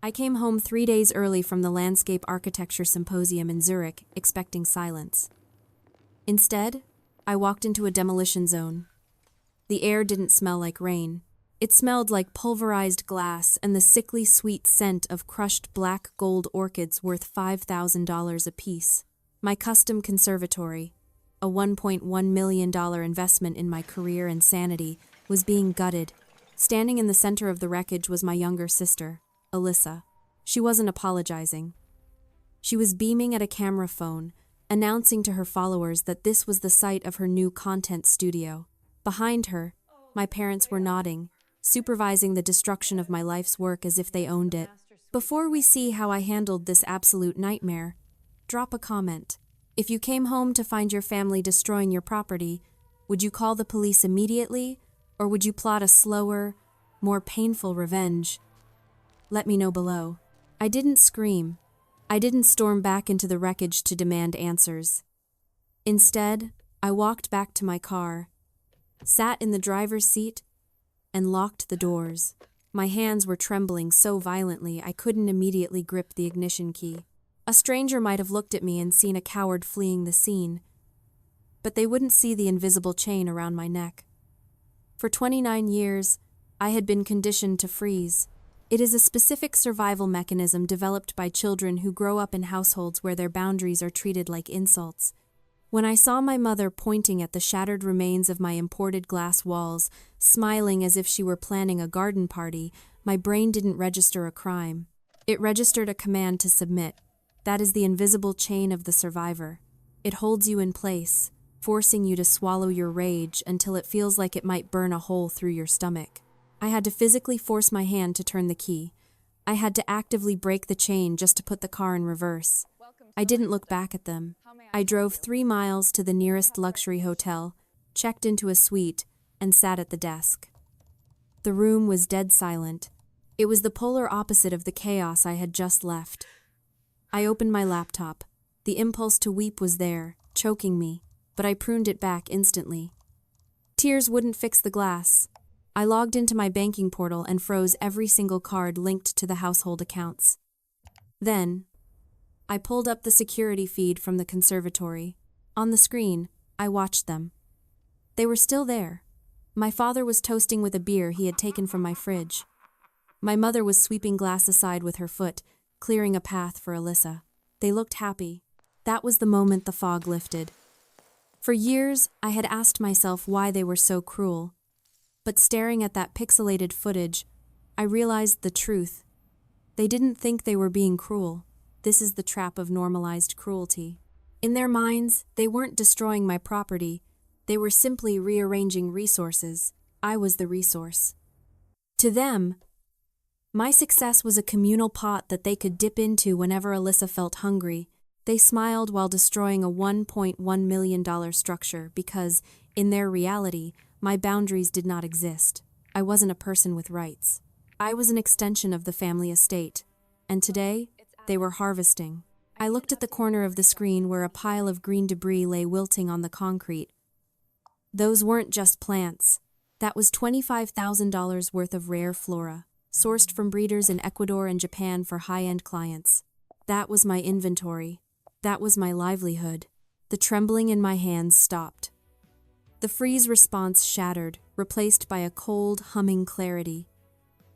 I came home 3 days early from the Landscape Architecture Symposium in Zurich, expecting silence. Instead, I walked into a demolition zone. The air didn't smell like rain. It smelled like pulverized glass and the sickly sweet scent of crushed black gold orchids worth $5,000 apiece. My custom conservatory, a $1.1 million investment in my career and sanity, was being gutted. Standing in the center of the wreckage was my younger sister, Alyssa. She wasn't apologizing. She was beaming at a camera phone, announcing to her followers that this was the site of her new content studio. Behind her, my parents were nodding, supervising the destruction of my life's work as if they owned it. Before we see how I handled this absolute nightmare, drop a comment. If you came home to find your family destroying your property, would you call the police immediately, or would you plot a slower, more painful revenge? Let me know below. I didn't scream. I didn't storm back into the wreckage to demand answers. Instead, I walked back to my car, sat in the driver's seat, and locked the doors. My hands were trembling so violently I couldn't immediately grip the ignition key. A stranger might have looked at me and seen a coward fleeing the scene, but they wouldn't see the invisible chain around my neck. For 29 years, I had been conditioned to freeze. It is a specific survival mechanism developed by children who grow up in households where their boundaries are treated like insults. When I saw my mother pointing at the shattered remains of my imported glass walls, smiling as if she were planning a garden party, my brain didn't register a crime. It registered a command to submit. That is the invisible chain of the survivor. It holds you in place, forcing you to swallow your rage until it feels like it might burn a hole through your stomach. I had to physically force my hand to turn the key. I had to actively break the chain just to put the car in reverse. I didn't look back at them. I drove 3 miles to the nearest luxury hotel, checked into a suite, and sat at the desk. The room was dead silent. It was the polar opposite of the chaos I had just left. I opened my laptop. The impulse to weep was there, choking me, but I pruned it back instantly. Tears wouldn't fix the glass. I logged into my banking portal and froze every single card linked to the household accounts. Then, I pulled up the security feed from the conservatory. On the screen, I watched them. They were still there. My father was toasting with a beer he had taken from my fridge. My mother was sweeping glass aside with her foot, clearing a path for Alyssa. They looked happy. That was the moment the fog lifted. For years, I had asked myself why they were so cruel. But staring at that pixelated footage, I realized the truth. They didn't think they were being cruel. This is the trap of normalized cruelty. In their minds, they weren't destroying my property. They were simply rearranging resources. I was the resource. To them, my success was a communal pot that they could dip into whenever Alyssa felt hungry. They smiled while destroying a $1.1 million structure because, in their reality, my boundaries did not exist. I wasn't a person with rights. I was an extension of the family estate. And today, they were harvesting. I looked at the corner of the screen where a pile of green debris lay wilting on the concrete. Those weren't just plants. That was $25,000 worth of rare flora, sourced from breeders in Ecuador and Japan for high-end clients. That was my inventory. That was my livelihood. The trembling in my hands stopped. The freeze response shattered, replaced by a cold, humming clarity.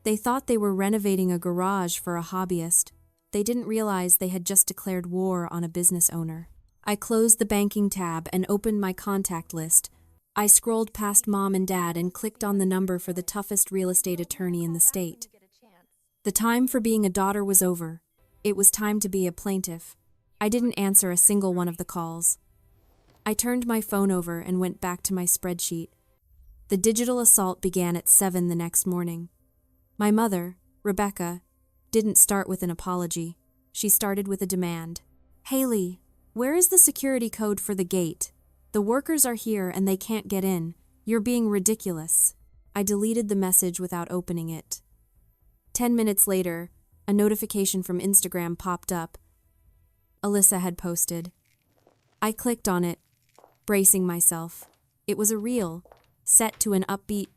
They thought they were renovating a garage for a hobbyist. They didn't realize they had just declared war on a business owner. I closed the banking tab and opened my contact list. I scrolled past mom and dad and clicked on the number for the toughest real estate attorney in the state. The time for being a daughter was over. It was time to be a plaintiff. I didn't answer a single one of the calls. I turned my phone over and went back to my spreadsheet. The digital assault began at 7 the next morning. My mother, Rebecca, didn't start with an apology. She started with a demand. "Haley, where is the security code for the gate? The workers are here and they can't get in. You're being ridiculous." I deleted the message without opening it. 10 minutes later, a notification from Instagram popped up. Alyssa had posted. I clicked on it, bracing myself. It was a reel, set to an upbeat,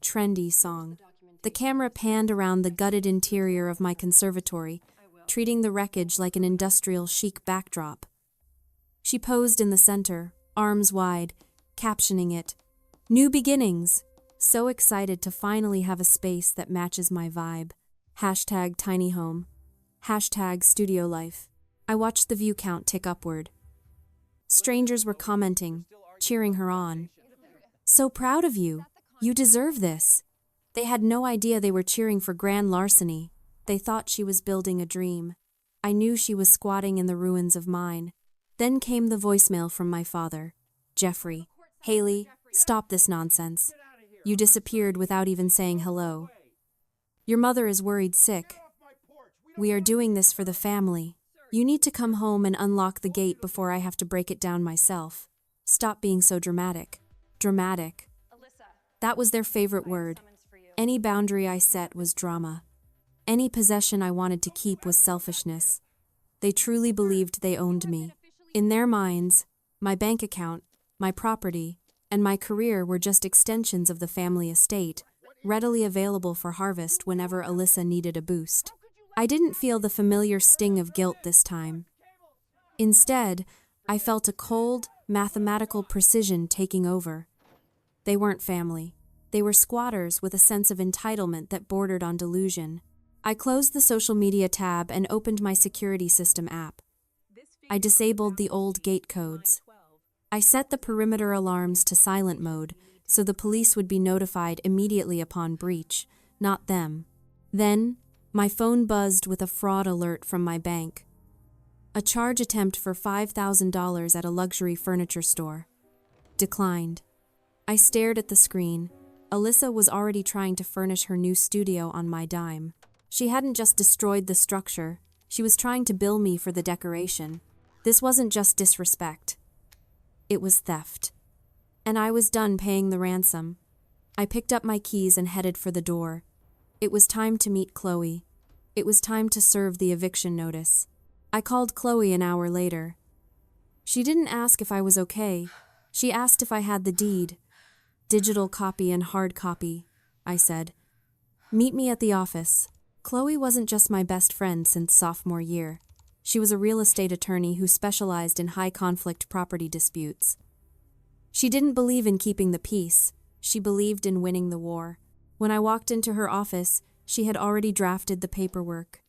trendy song. The camera panned around the gutted interior of my conservatory, treating the wreckage like an industrial chic backdrop. She posed in the center, arms wide, captioning it, "New beginnings." So excited to finally have a space that matches my vibe. Hashtag tiny home. Hashtag studio life. I watched the view count tick upward. Strangers were commenting, cheering her on. "So proud of you. You deserve this." They had no idea they were cheering for grand larceny. They thought she was building a dream. I knew she was squatting in the ruins of mine. Then came the voicemail from my father. "Jeffrey, Haley, stop this nonsense. You disappeared without even saying hello. Your mother is worried sick. We are doing this for the family. You need to come home and unlock the gate before I have to break it down myself. Stop being so dramatic." Dramatic. That was their favorite word. Any boundary I set was drama. Any possession I wanted to keep was selfishness. They truly believed they owned me. In their minds, my bank account, my property, and my career were just extensions of the family estate, readily available for harvest whenever Alyssa needed a boost. I didn't feel the familiar sting of guilt this time. Instead, I felt a cold, mathematical precision taking over. They weren't family. They were squatters with a sense of entitlement that bordered on delusion. I closed the social media tab and opened my security system app. I disabled the old gate codes. I set the perimeter alarms to silent mode so the police would be notified immediately upon breach, not them. Then, my phone buzzed with a fraud alert from my bank. A charge attempt for $5,000 at a luxury furniture store. Declined. I stared at the screen. Alyssa was already trying to furnish her new studio on my dime. She hadn't just destroyed the structure, she was trying to bill me for the decoration. This wasn't just disrespect. It was theft. And I was done paying the ransom. I picked up my keys and headed for the door. It was time to meet Chloe. It was time to serve the eviction notice. I called Chloe an hour later. She didn't ask if I was okay. She asked if I had the deed. "Digital copy and hard copy," I said. "Meet me at the office." Chloe wasn't just my best friend since sophomore year. She was a real estate attorney who specialized in high-conflict property disputes. She didn't believe in keeping the peace. She believed in winning the war. When I walked into her office, she had already drafted the paperwork.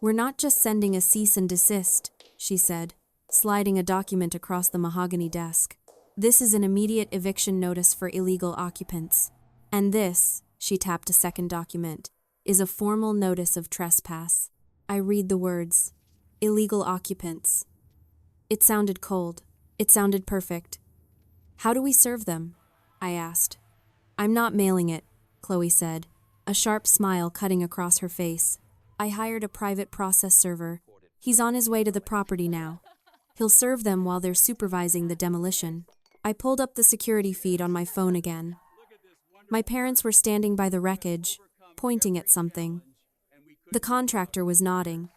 "We're not just sending a cease and desist," she said, sliding a document across the mahogany desk. "This is an immediate eviction notice for illegal occupants. And this," she tapped a second document, "is a formal notice of trespass." I read the words. Illegal occupants. It sounded cold. It sounded perfect. "How do we serve them?" I asked. "I'm not mailing it," Chloe said, a sharp smile cutting across her face. "I hired a private process server. He's on his way to the property now. He'll serve them while they're supervising the demolition." I pulled up the security feed on my phone again. My parents were standing by the wreckage, pointing at something. The contractor was nodding.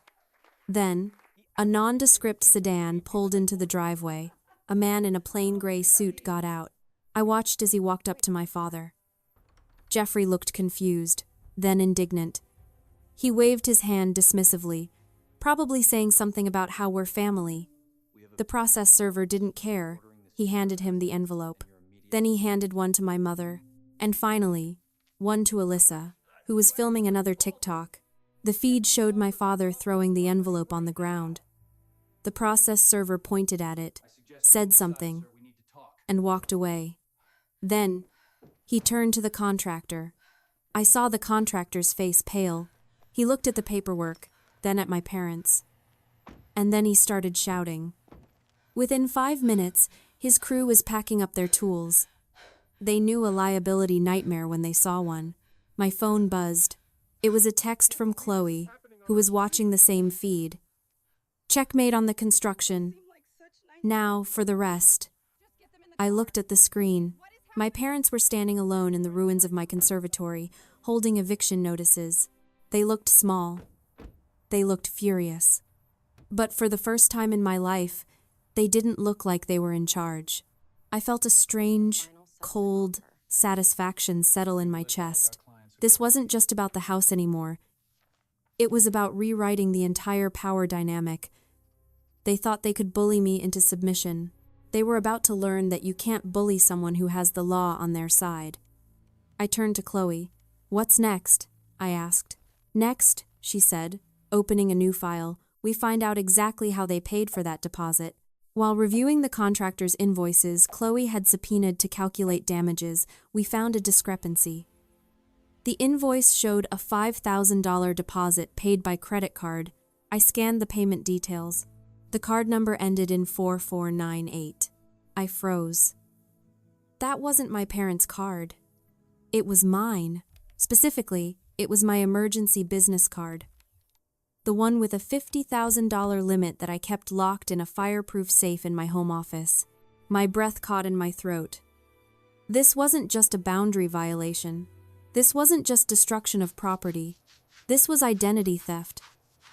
Then, a nondescript sedan pulled into the driveway. A man in a plain gray suit got out. I watched as he walked up to my father. Jeffrey looked confused, then indignant. He waved his hand dismissively, probably saying something about how we're family. The process server didn't care. He handed him the envelope. Then he handed one to my mother, and finally, one to Alyssa, who was filming another TikTok. The feed showed my father throwing the envelope on the ground. The process server pointed at it, said something, and walked away. Then, he turned to the contractor. I saw the contractor's face pale. He looked at the paperwork, then at my parents. And then he started shouting. Within 5 minutes, his crew was packing up their tools. They knew a liability nightmare when they saw one. My phone buzzed. It was a text from Chloe, who was watching the same feed. "Checkmate on the construction. Now for the rest." I looked at the screen. My parents were standing alone in the ruins of my conservatory, holding eviction notices. They looked small. They looked furious. But for the first time in my life, they didn't look like they were in charge. I felt a strange, cold satisfaction settle in my chest. This wasn't just about the house anymore. It was about rewriting the entire power dynamic. They thought they could bully me into submission. They were about to learn that you can't bully someone who has the law on their side. I turned to Chloe. "What's next?" I asked. "Next," she said, opening a new file, "we find out exactly how they paid for that deposit." While reviewing the contractor's invoices Chloe had subpoenaed to calculate damages, we found a discrepancy. The invoice showed a $5,000 deposit paid by credit card. I scanned the payment details. The card number ended in 4498. I froze. That wasn't my parents' card. It was mine. Specifically, it was my emergency business card. The one with a $50,000 limit that I kept locked in a fireproof safe in my home office. My breath caught in my throat. This wasn't just a boundary violation. This wasn't just destruction of property. This was identity theft.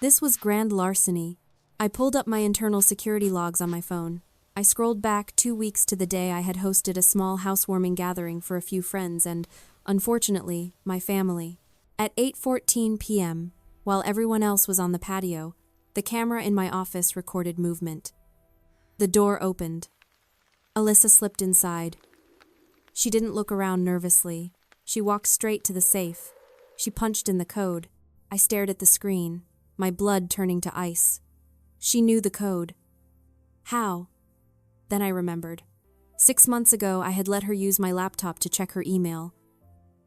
This was grand larceny. I pulled up my internal security logs on my phone. I scrolled back 2 weeks to the day I had hosted a small housewarming gathering for a few friends and, unfortunately, my family. At 8:14 p.m., while everyone else was on the patio, the camera in my office recorded movement. The door opened. Alyssa slipped inside. She didn't look around nervously. She walked straight to the safe. She punched in the code. I stared at the screen, my blood turning to ice. She knew the code. How? Then I remembered. 6 months ago, I had let her use my laptop to check her email.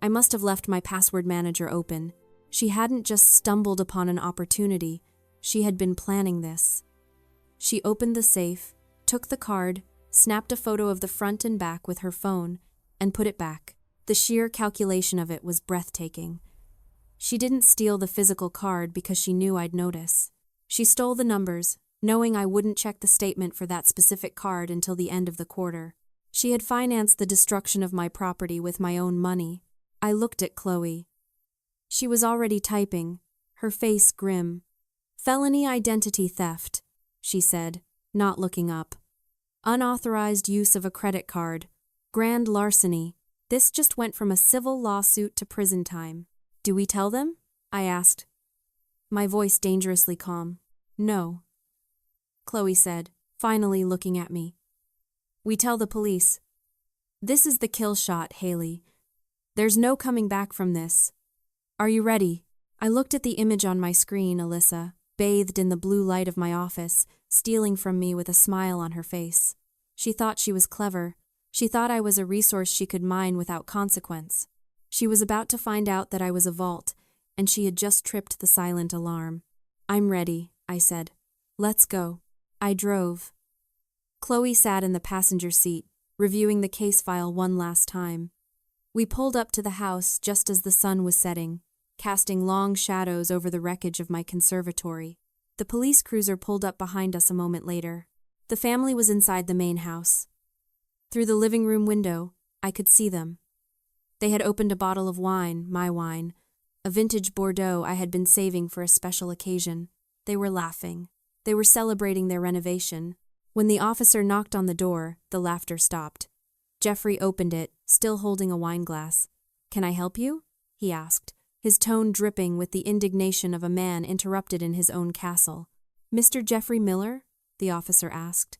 I must have left my password manager open. She hadn't just stumbled upon an opportunity. She had been planning this. She opened the safe, took the card, snapped a photo of the front and back with her phone, and put it back. The sheer calculation of it was breathtaking. She didn't steal the physical card because she knew I'd notice. She stole the numbers, knowing I wouldn't check the statement for that specific card until the end of the quarter. She had financed the destruction of my property with my own money. I looked at Chloe. She was already typing, her face grim. "Felony identity theft," she said, not looking up. "Unauthorized use of a credit card. Grand larceny. This just went from a civil lawsuit to prison time." "Do we tell them?" I asked. My voice dangerously calm. "No," Chloe said, finally looking at me. "We tell the police. This is the kill shot, Haley. There's no coming back from this. Are you ready?" I looked at the image on my screen, Alyssa, bathed in the blue light of my office, stealing from me with a smile on her face. She thought she was clever. She thought I was a resource she could mine without consequence. She was about to find out that I was a vault, and she had just tripped the silent alarm. "I'm ready," I said. "Let's go." I drove. Chloe sat in the passenger seat, reviewing the case file one last time. We pulled up to the house just as the sun was setting, casting long shadows over the wreckage of my conservatory. The police cruiser pulled up behind us a moment later. The family was inside the main house. Through the living room window, I could see them. They had opened a bottle of wine, my wine, a vintage Bordeaux I had been saving for a special occasion. They were laughing. They were celebrating their renovation. When the officer knocked on the door, the laughter stopped. Jeffrey opened it, still holding a wine glass. "Can I help you?" he asked, his tone dripping with the indignation of a man interrupted in his own castle. "Mr. Jeffrey Miller?" the officer asked.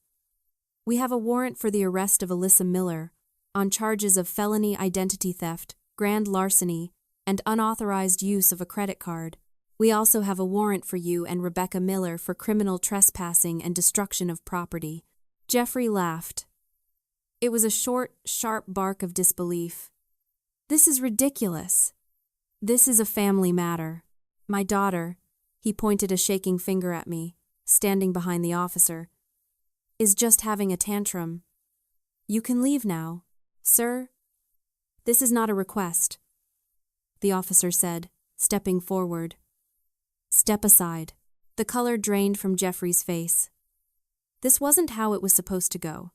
"We have a warrant for the arrest of Alyssa Miller on charges of felony identity theft, grand larceny, and unauthorized use of a credit card. We also have a warrant for you and Rebecca Miller for criminal trespassing and destruction of property." Jeffrey laughed. It was a short, sharp bark of disbelief. "This is ridiculous. This is a family matter. My daughter," he pointed a shaking finger at me, standing behind the officer, "is just having a tantrum. You can leave now, sir." "This is not a request," the officer said, stepping forward. "Step aside." The color drained from Jeffrey's face. This wasn't how it was supposed to go.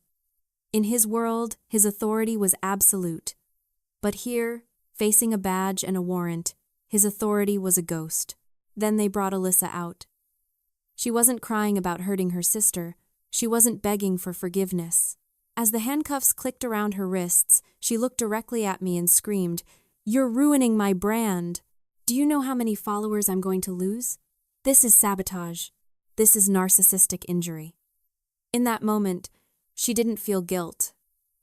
In his world, his authority was absolute. But here, facing a badge and a warrant, his authority was a ghost. Then they brought Alyssa out. She wasn't crying about hurting her sister. She wasn't begging for forgiveness. As the handcuffs clicked around her wrists, she looked directly at me and screamed, You're ruining my brand. Do you know how many followers I'm going to lose? This is sabotage. This is narcissistic injury. In that moment, she didn't feel guilt.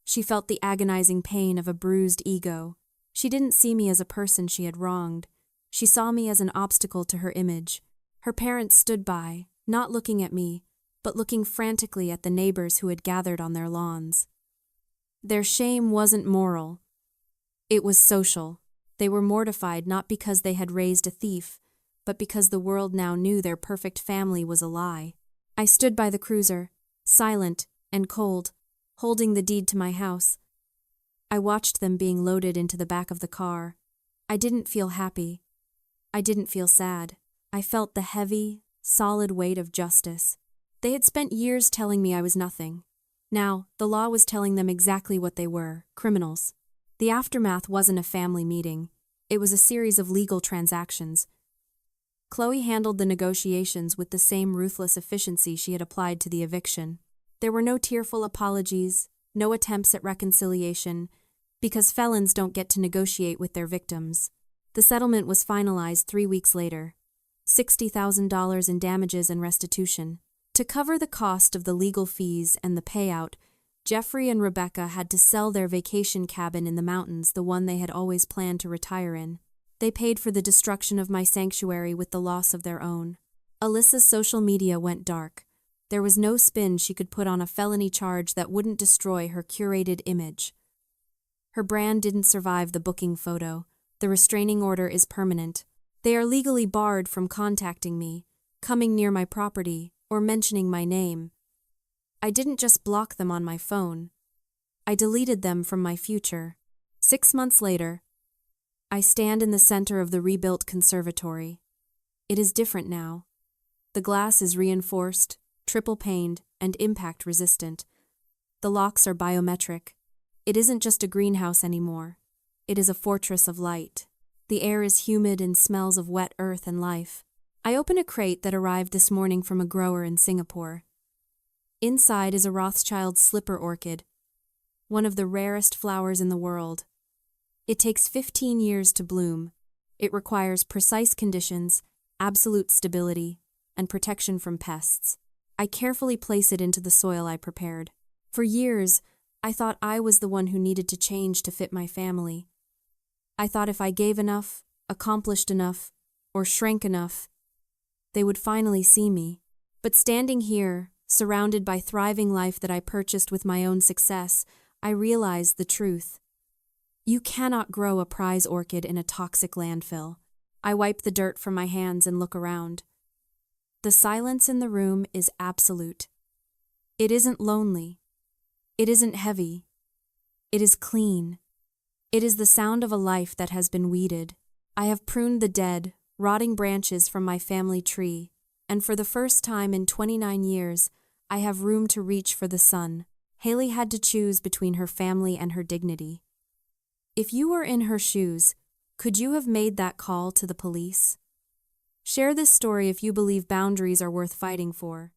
She felt the agonizing pain of a bruised ego. She didn't see me as a person she had wronged. She saw me as an obstacle to her image. Her parents stood by, not looking at me, but looking frantically at the neighbors who had gathered on their lawns. Their shame wasn't moral. It was social. They were mortified not because they had raised a thief, but because the world now knew their perfect family was a lie. I stood by the cruiser, silent and cold, holding the deed to my house. I watched them being loaded into the back of the car. I didn't feel happy. I didn't feel sad. I felt the heavy, solid weight of justice. They had spent years telling me I was nothing. Now, the law was telling them exactly what they were, criminals. The aftermath wasn't a family meeting. It was a series of legal transactions. Chloe handled the negotiations with the same ruthless efficiency she had applied to the eviction. There were no tearful apologies, no attempts at reconciliation, because felons don't get to negotiate with their victims. The settlement was finalized 3 weeks later. $60,000 in damages and restitution. To cover the cost of the legal fees and the payout, Jeffrey and Rebecca had to sell their vacation cabin in the mountains, the one they had always planned to retire in. They paid for the destruction of my sanctuary with the loss of their own. Alyssa's social media went dark. There was no spin she could put on a felony charge that wouldn't destroy her curated image. Her brand didn't survive the booking photo. The restraining order is permanent. They are legally barred from contacting me, coming near my property, or mentioning my name. I didn't just block them on my phone. I deleted them from my future. 6 months later, I stand in the center of the rebuilt conservatory. It is different now. The glass is reinforced, triple-paned, and impact-resistant. The locks are biometric. It isn't just a greenhouse anymore. It is a fortress of light. The air is humid and smells of wet earth and life. I open a crate that arrived this morning from a grower in Singapore. Inside is a Rothschild slipper orchid, one of the rarest flowers in the world. It takes 15 years to bloom. It requires precise conditions, absolute stability, and protection from pests. I carefully place it into the soil I prepared. For years, I thought I was the one who needed to change to fit my family. I thought if I gave enough, accomplished enough, or shrank enough, they would finally see me. But standing here, surrounded by thriving life that I purchased with my own success, I realized the truth. You cannot grow a prize orchid in a toxic landfill. I wipe the dirt from my hands and look around. The silence in the room is absolute. It isn't lonely. It isn't heavy. It is clean. It is the sound of a life that has been weeded. I have pruned the dead, rotting branches from my family tree, and for the first time in 29 years, I have room to reach for the sun. Haley had to choose between her family and her dignity. If you were in her shoes, could you have made that call to the police? Share this story if you believe boundaries are worth fighting for.